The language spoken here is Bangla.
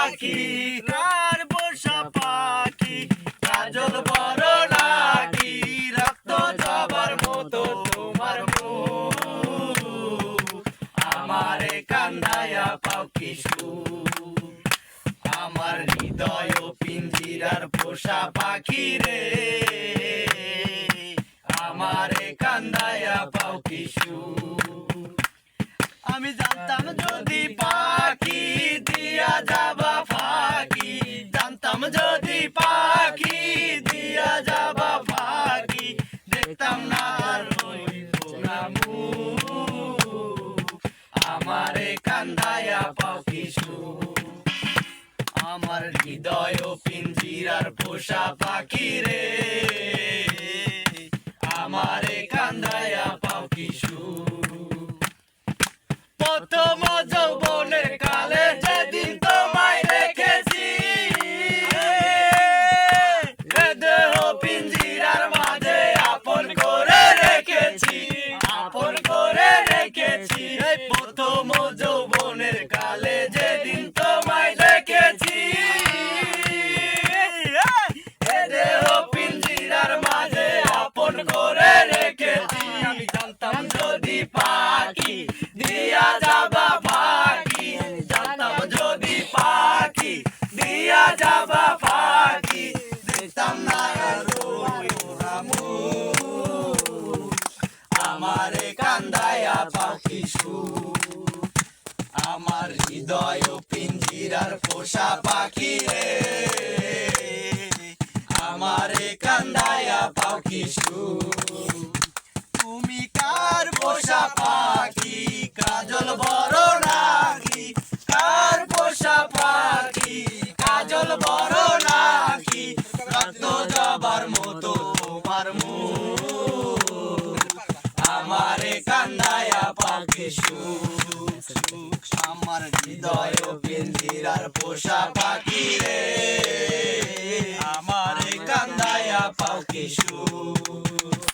পাখি কার পোষা পাখি কাজল বড় নাকি রক্ত জবার মতো তোমার মুখ আমারে কান্দায়া পাও কি সুখ আমার হৃদয় পিঞ্জিরার পোষা পাখি রে আমারে কান্দায়া পাও কি সুখ আমি জানতাম যদি পাখি দিয়া যাবা ফাঁকি জানতাম যদি পাখি দিয়া যাবা ফাঁকি দেখতাম না আমারে কান্দায়া পাও কি সুখ আমার হৃদয় পিঞ্জিরার পোষা পাখি রে আমারে কান্দায়া পাও কি সুখ প্রথম যৌবনের কালে যেদিন তোমায় রেখেছি দেহ পিঞ্জিরার মাঝে আপন করে রেখেছি প্রথম যৌবনের কালে যেদিন তোমায় দেখেছি দেহ পিঞ্জিরার মাঝে আপন করে রেখেছি আমি জানতাম যদি পাখি দিয়া যাবা ফাঁকি জানতাম যদি পাখি দিয়া যাবা ফাঁকি দেখতাম না আমারে কান্দায়া পাও কি সুখ আমার হৃদয় পিঞ্জিরার পোষা পাখি রে আমারে কান্দায়া পাও কি সুখ তুমি কার পোষা পাখি কাজল বড় নাকি কার পোষা পাখি কাজল বড় নাকি রক্ত জবার মতো তোমার মুখ আমারে কান্দায়া পাও কি সুখ আমার হৃদয় পিঞ্জিরার পোষা পাখি রে আমারে কান্দায়া পাও কি সুখ